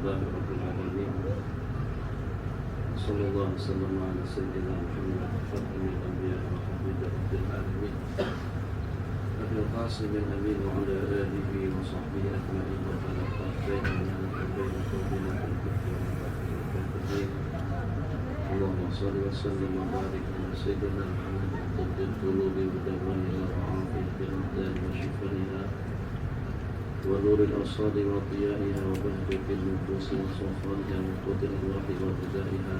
لله رب العالمين. صلى الله وسلم على سيدنا محمد خاتم الأنبياء وحبيب رب العالمين أبي القاسم الأمين وعلى آله وصحبه أجمعين وعلى طرفين من بين قومنا بالكفر والكافرين. اللهم صل وسلم وبارك على سيدنا محمد طب القلوب ودوائها وعافية الأبدان وشفائها ونور الأبصار وضيائها وبهجة النفوس وصفائها وقوت الأرواح وغذائها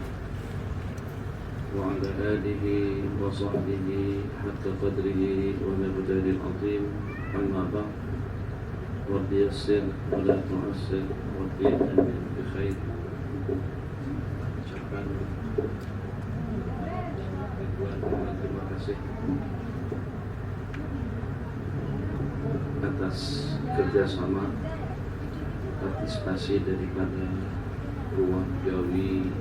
وعلى آله وصحبه حق قدره ومقداره العظيم. أما بعد، رب يسر ولا تعسر، رب أمن بخير. Terima kasih atas kerjasama partisipasi daripada ruang Jawi,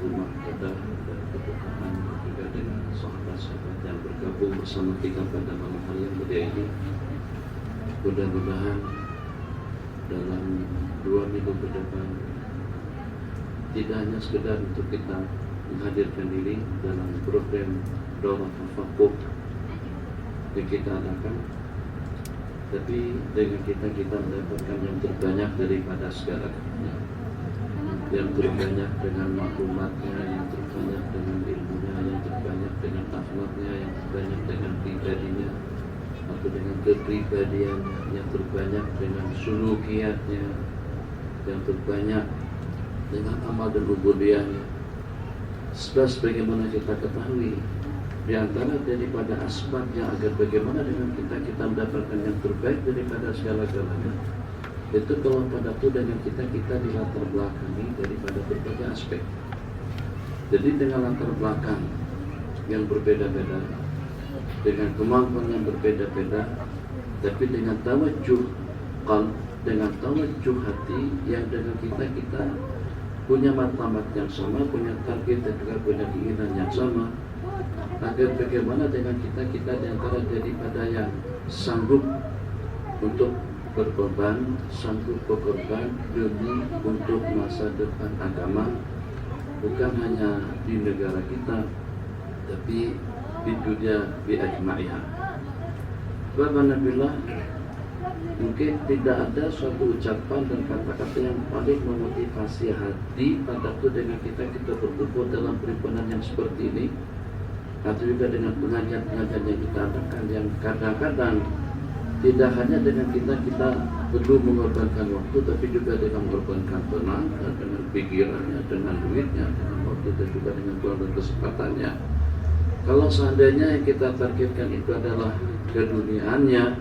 rumah Qadar dan kebukaan juga dengan sahabat-sahabat yang bergabung bersama kita pada malam hari yang mulia ini. Mudah-mudahan dalam 2 minggu ke depan tidak hanya sekedar untuk kita menghadirkan diri dalam program Daurah Tafakuh yang kita adakan, tapi dengan kita mendapatkan yang terbanyak daripada segalanya, yang terbanyak dengan maklumatnya, yang terbanyak dengan ilmunya, yang terbanyak dengan akhlaknya, yang terbanyak dengan pribadinya atau dengan kepribadiannya, yang terbanyak dengan sulukiatnya, yang terbanyak dengan amal dan ubudiyahnya. Sebagaimana kita ketahui, di antara daripada asbabnya agar bagaimana dengan kita mendapatkan yang terbaik daripada segala-galanya, itu kalau pada itu dengan kita dilatar belakangi daripada berbagai aspek. Jadi dengan latar belakang yang berbeda-beda, dengan kemampuan yang berbeda-beda, tapi dengan tawajuh qalb, dengan tawajuh hati yang dengan kita punya matlamat yang sama, punya target dan juga punya keinginan yang sama, agar bagaimana dengan kita diantara daripada yang sanggup untuk berkorban, sanggup berkorban demi untuk masa depan agama, bukan hanya di negara kita, tapi di dunia bi'ajma'iha. Subhanallah, mungkin tidak ada suatu ucapan dan kata-kata yang paling memotivasi hati pada itu dengan kita berkumpul dalam perhimpunan yang seperti ini, atau juga dengan pengajian-pengajian yang kita adakan, yang kadang-kadang tidak hanya dengan kita perlu mengorbankan waktu, tapi juga dengan mengorbankan tenaga, dengan pikirannya, dengan duitnya, dengan waktu dan juga dengan peluang dan kesempatannya. Kalau seandainya yang kita targetkan itu adalah keduniaannya,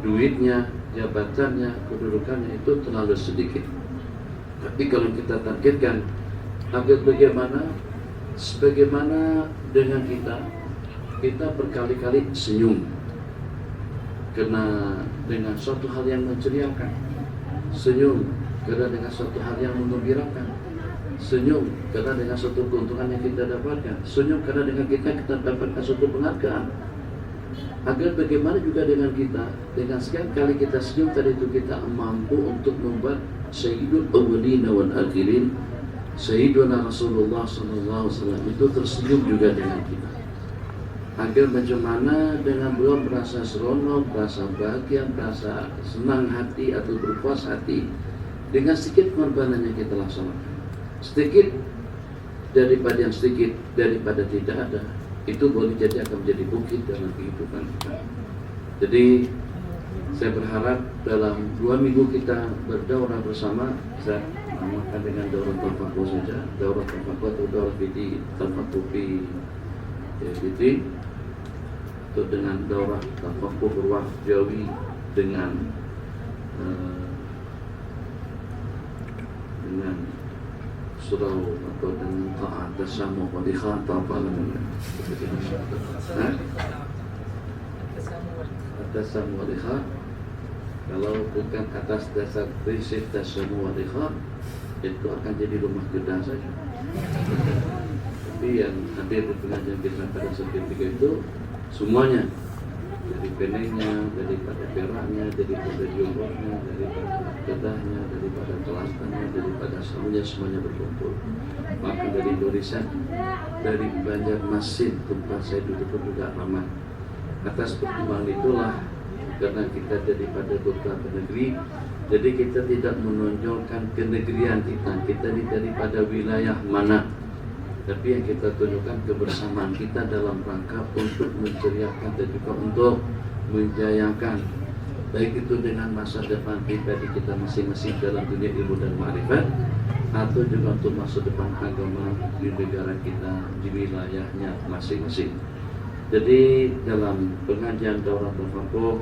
duitnya, jabatannya, kedudukannya, itu terlalu sedikit. Tapi kalau kita targetkan agar sebagaimana dengan kita berkali-kali senyum karena dengan suatu hal yang menceriakan, senyum karena dengan suatu hal yang menggembirakan, senyum karena dengan suatu keuntungan yang kita dapatkan, senyum karena dengan kita dapatkan suatu penghargaan. Agar bagaimana juga dengan dengan sekian kali kita senyum tadi itu, kita mampu untuk membuat Sayyidul Awwalin wal Akhirin, Sayyiduna Rasulullah SAW itu tersenyum juga dengan kita. Agar bagaimana dengan beliau merasa seronok, merasa bahagia, merasa senang hati atau berpuas hati dengan sedikit pengorbanan yang kita laksanakan. Sedikit daripada yang sedikit, daripada tidak ada, itu boleh jadi akan menjadi bukit dalam kehidupan kita. Jadi saya berharap dalam 2 minggu kita berdaurah bersama, bisa namakan dengan daurah tafakuh saja, daurah tafakuh atau daurah fiti tafakuh fi fiti, atau dengan daurah tafakuh ruang Jawi dengan surau atau dengan ta'at tasamuh wa ikhat, apa namanya? Tasamuh wa ikhat. Kalau bukan atas dasar prinsip tasamuh wa ikhat, itu akan jadi rumah gedang saja. Tapi yang hadir di pengajian kita pada seketika itu semuanya, dari penengnya, daripada peraknya, daripada jumrohnya, daripada gedahnya, daripada kelastannya, daripada semuanya berkumpul. Maka dari Indonesia, dari Banjarmasin tempat saya duduk pun juga ramai. Atas pertimbangan itulah, karena kita daripada beberapa negeri, jadi kita tidak menonjolkan kenegerian kita ini daripada wilayah mana, tapi yang kita tunjukkan kebersamaan kita dalam rangka untuk menceriakan dan juga untuk menjayakan, baik itu dengan masa depan pribadi kita masing-masing dalam dunia ilmu dan ma'rifat, atau juga untuk masa depan agama di negara kita, di wilayahnya masing-masing. Jadi dalam pengajian Daurah Tafakuh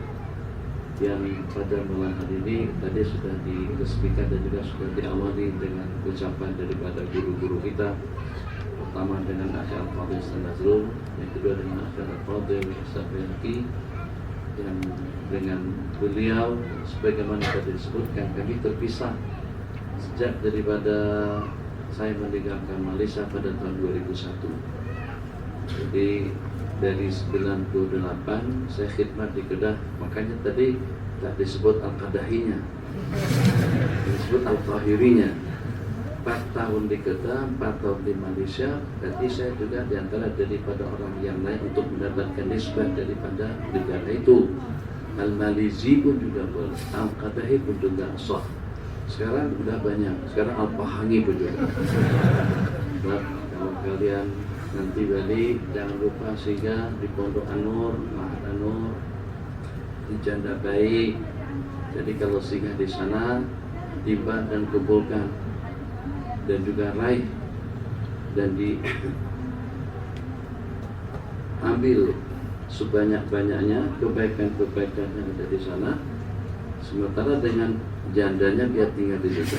yang pada malam hari ini tadi sudah diresmikan dan juga sudah diawali dengan ucapan daripada guru-guru kita, pertama dengan Asy'ar Al-Fadhil Ustaz Nazrul, yang kedua dengan Asy'ar Al-Fadhil Ustaz Bayhaqi, yang dengan beliau sebagaimana tadi disebutkan kami terpisah sejak daripada saya meninggalkan Malaysia pada tahun 2001. Jadi dari 98 saya khidmat di Kedah, makanya tadi tak disebut Al-Qadahinya, disebut Al-Tahirinya. 4 tahun di Kedah, 4 tahun di Malaysia. Berarti saya juga diantara daripada orang yang lain untuk mendapatkan nisbah daripada negara itu. Al-Malizi pun juga boleh, Al-Qadahi pun juga sah. Sekarang sudah banyak, sekarang Al-Pahangi pun juga. Sebab kalau kalian nanti balik, jangan lupa singgah di Pondok Anur, Mahat Anur, di Janda Baik. Jadi kalau singgah di sana, tiba dan kumpulkan dan juga raih dan diambil sebanyak-banyaknya kebaikan-kebaikan yang ada di sana. Sementara dengan jandanya biar tinggal di situ.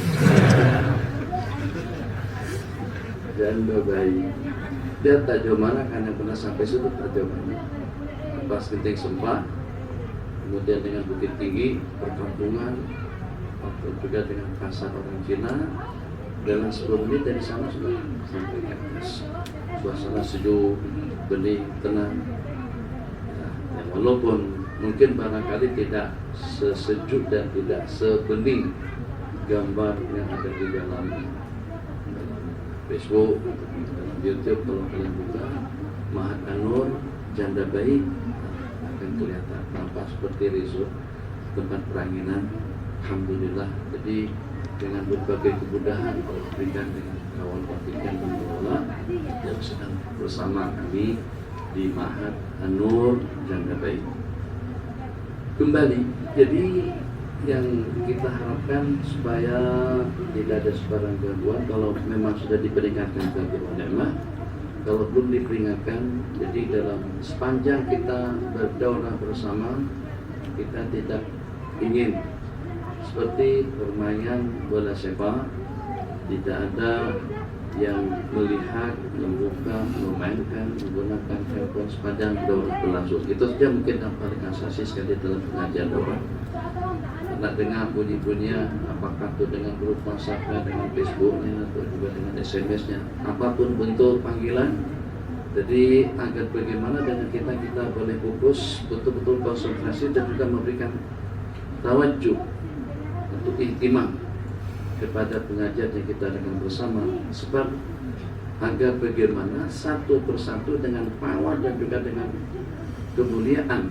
Janda baik. Dia tak jauh mana karena pernah sampai situ, tak jauh mana. Pas Genting Sempah, kemudian dengan Bukit Tinggi, perkampungan, atau juga dengan pasar orang Cina. Dalam 10 menit dari sana sudah sampai ke atas. Suasana sejuk, bening, tenang. Ya, walaupun mungkin barangkali tidak sesejuk dan tidak sebening gambar yang ada di dalam Facebook, dalam YouTube, kalau kalian buka Mahat Anur, Janda Baik, akan kelihatan nampak seperti resort, tempat peranginan. Alhamdulillah. Jadi dengan berbagai kemudahan kalau diberikan dengan kawan praktikan dan pengelola yang sedang bersama kami di Mahat Anur Janda Baik. Kembali, jadi yang kita harapkan supaya tidak ada sebarang gangguan. Kalau memang sudah diperingatkan bagi ulama, kalau belum diperingatkan, jadi dalam sepanjang kita berdaurah bersama, kita tidak ingin seperti permainan bola sepak, tidak ada yang melihat, membuka, memainkan, menggunakan handphone sepanjang daurah berlangsung. Itu saja mungkin yang paling asasi sekali dalam pengajian daurah. Nak dengar bunyi-bunyinya, apakah itu dengan grup WhatsApp-nya, dengan Facebooknya, atau juga dengan SMS-nya, apapun bentuk panggilan. Jadi agar bagaimana dengan kita boleh fokus, betul-betul konsentrasi dan juga memberikan tawajuh untuk ihtimam kepada pengajian yang kita dengan bersama. Sebab agar bagaimana satu persatu dengan power dan juga dengan kemuliaan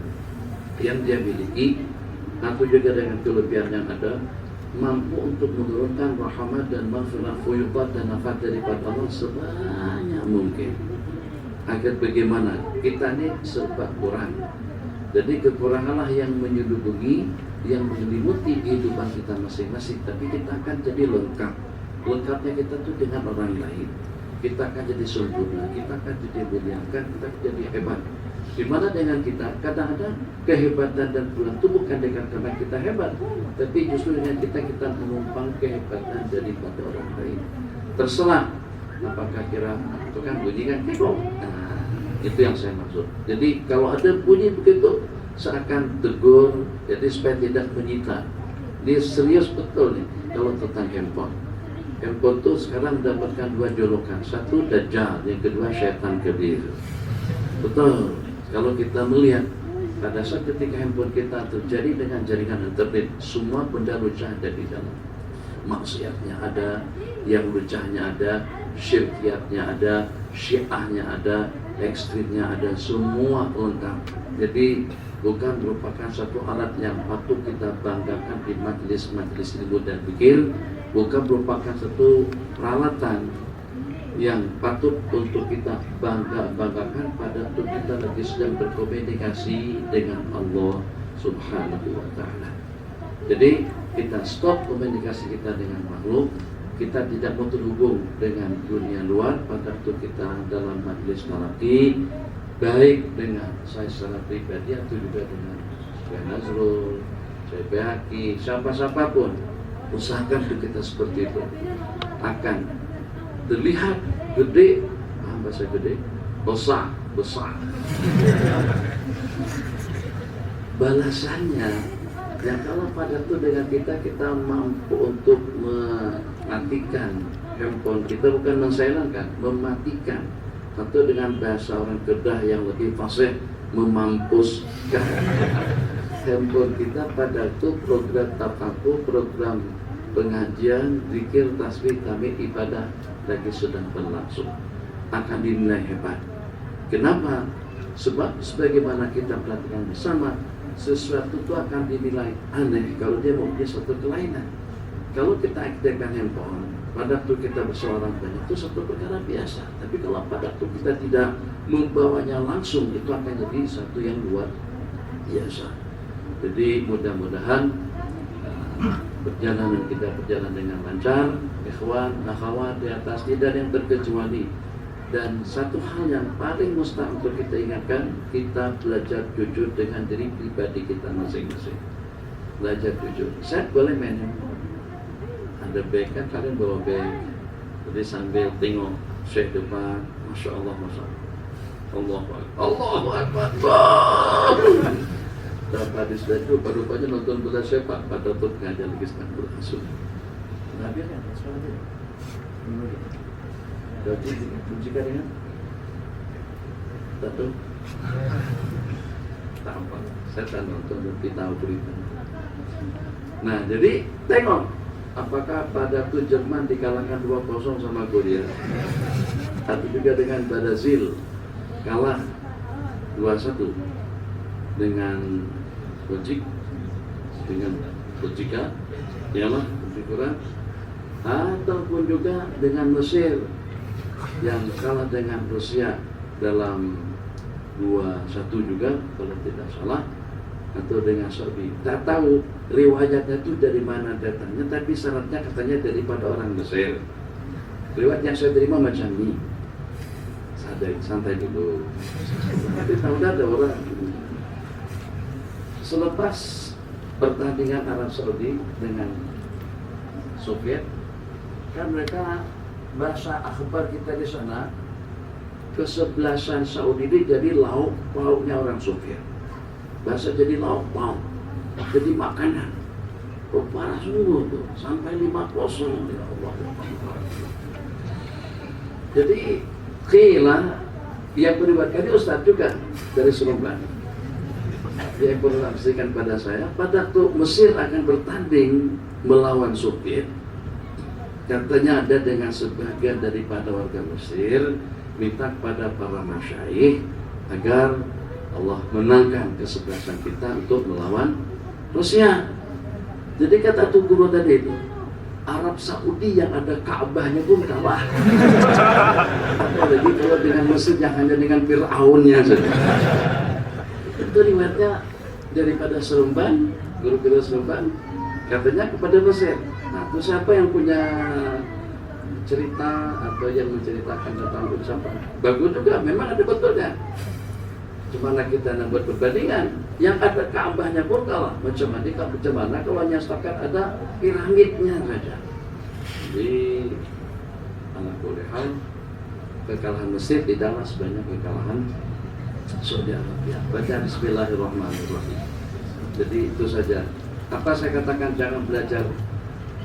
yang dia miliki, atau juga dengan kelebihan yang ada, mampu untuk menurunkan rahmat dan maghfirah, fuyubat dan nafat daripada Allah sebanyak mungkin. Agar bagaimana kita ini serba kurang. Jadi kekuranganlah yang menyelubungi, yang menyelimuti kehidupan kita masing-masing. Tapi kita akan jadi lengkap. Lengkapnya kita tuh dengan orang lain. Kita akan jadi sempurna, kita akan jadi muliakan, kita akan jadi hebat. Dimana dengan kita, kadang-kadang kehebatan dan bulan itu bukan dengan karena kita hebat, tapi justru dengan kita menumpang kehebatan daripada orang lain. Terserah, apakah kira itu kan bunyi kan kibong. Nah, itu yang saya maksud. Jadi kalau ada bunyi begitu, seakan tegur, jadi supaya tidak menyita. Dia serius betul nih kalau tentang handphone. Handphone itu sekarang mendapatkan 2 julukan. Satu Dajjal, yang kedua syaitan kebir. Betul. Kalau kita melihat pada saat ketika handphone kita terjadi dengan jaringan internet, semua benda rusak ada di dalam. maksiatnya ada, yang murjahnya ada, syirkiyatnya ada, syiahnya ada, ekstrimnya ada, semua lengkap. Jadi bukan merupakan satu alat yang patut kita banggakan di majelis-majelis ilmu dan pikir, bukan merupakan satu peralatan yang patut untuk kita banggakan pada waktu kita lagi sedang berkomunikasi dengan Allah Subhanahu wa Ta'ala. Jadi kita stop komunikasi kita dengan makhluk, kita tidak mau terhubung dengan dunia luar pada waktu kita dalam majelis talaqi, baik dengan saya secara pribadi atau juga dengan Syekh Nazrul, Syekh Baki, siapa-siapapun. Usahakan untuk kita seperti itu, akan terlihat gede, bahasa gede, besar. Balasannya yang kalau pada itu dengan kita mampu untuk mematikan handphone kita, bukan mensilentkan, mematikan, atau dengan bahasa orang Kedah yang lebih fasih, memampuskan handphone kita pada itu program tafakur, program pengajian, zikir, tasbih, tahmid, ibadah lagi sedang berlangsung, akan dinilai hebat. Kenapa? Sebab sebagaimana kita perhatikan bersama, sesuatu itu akan dinilai aneh kalau dia mempunyai suatu kelainan. Kalau kita aktifkan handphone pada waktu kita bersuara banyak, itu satu perkara biasa. Tapi kalau pada waktu kita tidak membawanya langsung, itu akan jadi satu yang luar biasa. Jadi mudah-mudahan perjalanan kita berjalan dengan lancar, ikhwan, akhwat, di atas tidak yang terkecuali. Dan satu hal yang paling mustahil untuk kita ingatkan, kita belajar jujur dengan diri pribadi kita masing-masing. Belajar jujur. Saya boleh main handphone. Ada bag kan, kalian bawa bag, jadi sambil tengok Syekh depan, Masya Allah, Masya Allah, Allahu Akbar. Dan hadis itu rupanya nonton bola sepak pada waktu ngajar lagi sedang berlangsung. Nabi kan, soalnya jadi bunyikan dengan satu tampak setan nonton lebih tahu berita. Nah jadi tengok apakah pada itu Jerman dikalahkan 2-0 sama Korea, atau juga dengan Brazil kalah 2-1 dengan Belgika, ialah lebih kurang, ataupun juga dengan Mesir yang kalah dengan Rusia dalam 2-1 juga kalau tidak salah, atau dengan Saudi. Tak tahu riwayatnya itu dari mana datangnya, tapi syaratnya katanya daripada orang Mesir. Riwayat yang saya terima macam ini. Santai dulu. Tapi tahu ada orang selepas pertandingan Arab Saudi dengan Soviet, kan mereka bahasa akhbar kita di sana, kesebelasan Saudi ini jadi lauk pauknya orang Soviet. Bahasa jadi lauk pauk, jadi makanan. Kok parah sungguh tuh, sampai 5-0 ya Allah. Jadi kira yang melibatkan ini Ustadz juga dari Seremban. Dia informasikan pada saya, pada waktu Mesir akan bertanding melawan Soviet, katanya ada dengan sebagian daripada warga Mesir minta kepada para masyaikh agar Allah menangkan kesebelasan kita untuk melawan Rusia. Jadi kata tuh guru tadi itu, Arab Saudi yang ada Ka'bahnya pun kalah. Jadi kalau dengan Mesir hanya dengan Fir'aunnya saja. Itu riwayatnya daripada Seremban, guru kita Seremban, katanya kepada Mesir. Nah, itu siapa yang punya cerita atau yang menceritakan tentang ucapan? Bagus juga, memang ada betulnya. Cuma kita buat perbandingan, yang ada Ka'bahnya pun kalah. Macam mana kalau hanya setakat ada piramidnya saja. Jadi, ala kulli hal, kekalahan Mesir tidaklah sebanyak kekalahan Saudi Arabia. Baca Bismillahirrahmanirrahim. Jadi itu saja. Apa saya katakan, jangan belajar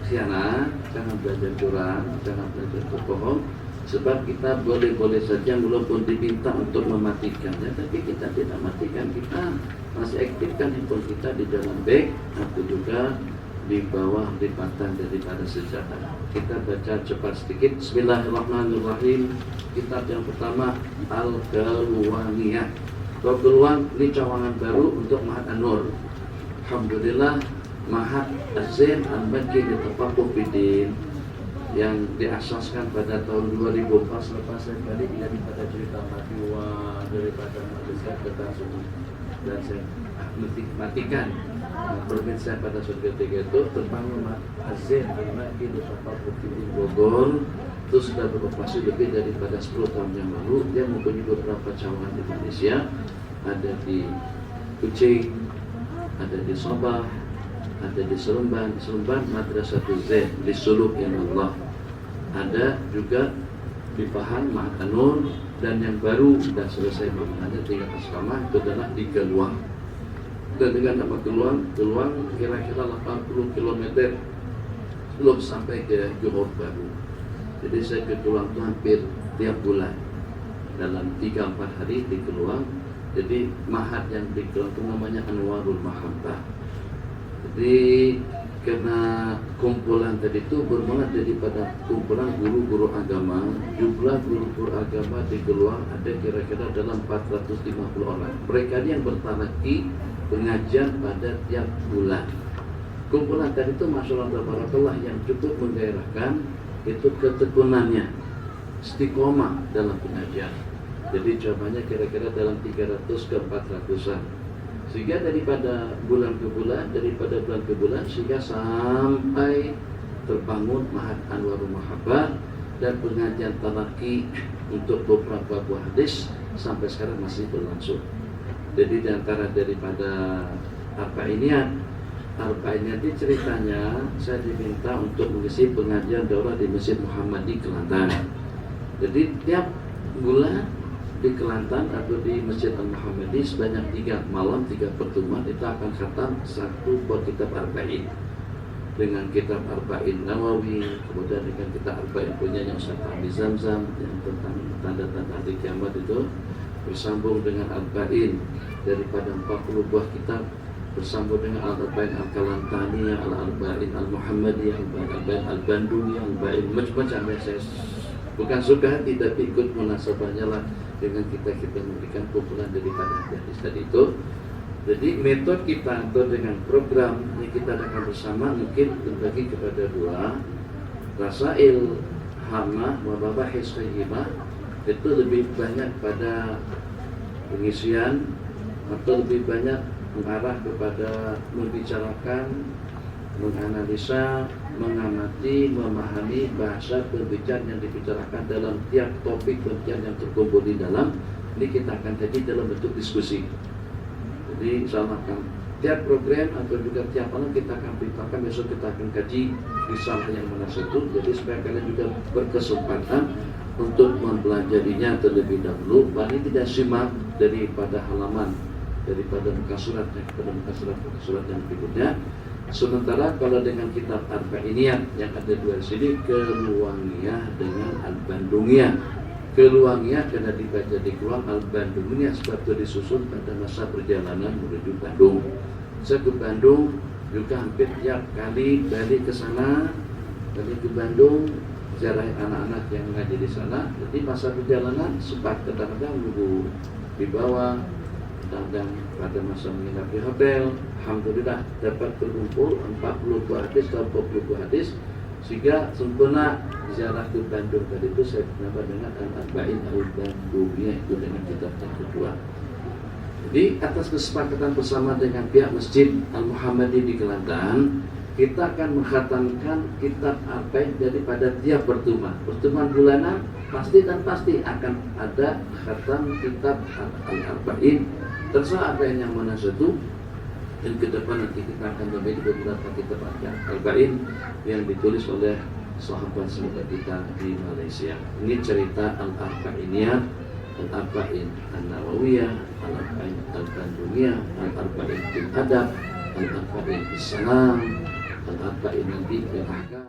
khianat, jangan belajar curang, jangan belajar berbohong. Sebab kita boleh-boleh saja walaupun diminta untuk mematikannya, tapi kita tidak matikan, kita masih aktifkan handphone kita di dalam bag, atau juga di bawah lipatan daripada sejadah. Kita baca cepat sedikit. Bismillahirrahmanirrahim. Kitab yang pertama Al-Galuwaniyah. Galuwan ini cawangan baru untuk Ma'had An-Nur. Alhamdulillah Ma'had Az-Zain Al-Makki di Tafaquh Fiddin yang diasaskan pada tahun 2004 selepas saya balik daripada cerita Madiwa, daripada Malaysia ke Tanzania, dan saya matikan permit saya pada saat ketika itu terbangun Az-Zain Al-Makki di Tafaquh Fiddin Bogor. Itu sudah beroperasi lebih daripada 10 tahun yang lalu. Dia mempunyai beberapa cawangan di Indonesia, ada di Kucing, ada di Sabah, ada di Seremban Madrasatul Zain di Suluk yang Allah, ada juga di Pahang Ma'had An-Nur, dan yang baru sudah selesai ada tingkat asrama itu adalah di Keluang. Dan dengan nama Keluang kira-kira 80 km belum sampai ke Johor Baru. Jadi saya ke Keluang itu hampir tiap bulan dalam 3-4 hari di Keluang. Jadi Ma'had yang di Keluang itu namanya Anwarul Mahabbah. Jadi karena kumpulan tadi itu bermula daripada kumpulan guru-guru agama. Jumlah guru-guru agama di Keluang ada kira-kira dalam 450 orang. Mereka ini yang bertalaki pengajian pada tiap bulan. Kumpulan tadi itu masyaallah tabarakallah yang cukup menggairahkan itu ketekunannya, istiqomah dalam pengajian. Jadi jawabannya kira-kira dalam 300 ke 400-an. Sehingga daripada bulan ke bulan, sehingga sampai terbangun Ma'had Anwarul Mahabbah dan pengajian talaki untuk beberapa buah hadis sampai sekarang masih berlangsung. Jadi diantara daripada Arba'iniyat ini ceritanya saya diminta untuk mengisi pengajian daurah di Masjid Muhammadi Kelantan. Jadi tiap bulan di Kelantan atau di Masjid Al-Muhammadi sebanyak 3 malam 3 pertemuan kita akan khatam 1 buah kitab Arba'in, dengan kitab Arba'in Nawawi, kemudian dengan kitab Arba'in punya yang Ustaz Fahmi Zamzam yang tentang tanda-tanda hari kiamat itu, bersambung dengan Arba'in daripada 40 buah kitab, bersambung dengan Al-Arba'in Al-Kalantani, Al-Arba'in Al-Muhammadiyah, Al-Arba'in Al-Bandungiyah, Al-Arba'in macam-macam. Saya bukan suka hati tapi ikut munasabahnya lah dengan kita memberikan kumpulan daripada hadis tadi itu. Jadi metode kita atau dengan program yang kita akan bersama mungkin terbagi kepada 2. Rasail Hamah wa Mabahis Qayyimah itu lebih banyak pada pengisian atau lebih banyak mengarah kepada membicarakan, menganalisa, mengamati, memahami bahasa pembicaraan yang dibicarakan dalam tiap topik pembicaraan yang terkumpul di dalam. Ini kita akan jadi dalam bentuk diskusi. Jadi insyaallah tiap program atau juga tiap malam kita akan beritakan, besok kita akan kaji risalah yang mana satu. Jadi supaya kalian juga berkesempatan untuk mempelajarinya terlebih dahulu. Paling tidak simak daripada halaman, daripada muka surat kepada muka surat yang berikutnya. Sementara kalau dengan kitab Arba'iniyat yang ada 2 di sini, Keluangiyah dengan Al-Bandungiyah. Keluangiyah karena dibaca di Keluang, Al-Bandungiyah sebab itu disusun pada masa perjalanan menuju Bandung. Saya ke Bandung juga hampir tiap kali balik ke sana, balik ke Bandung, ziarah anak-anak yang mengaji di sana. Jadi masa perjalanan sempat kadang-kadang nunggu di bawah, kadang pada masa menginap di hotel. Alhamdulillah dapat berkumpul 40 buah hadis atau 40 buah hadis, sehingga sempurna ziarah ke Bandung tadi itu saya menambah dengan Al-Arba'in Al-Bandungiyah itu dengan kitab yang kedua. Jadi atas kesepakatan bersama dengan pihak Masjid Al-Muhammadi di Kelantan, kita akan mengkhatamkan kitab Arba'in daripada tiap pertemuan bulanan pasti akan ada khatam kitab Al-Arba'in. Terserah Arba'in yang mana satu. Dan ke depan nanti kita akan memiliki beberapa kitab Arba'in yang ditulis oleh sahabat-sahabat kita di Malaysia. Ini cerita Al-Arba'iniyah, Al-Arba'in An-Nawawiyah, Al-Arba'in Al-Bandungiyah, Al-Arba'in Bil Adab, Al-Arba'in Bis Salam, Al-Arba'in Bil Ahkam.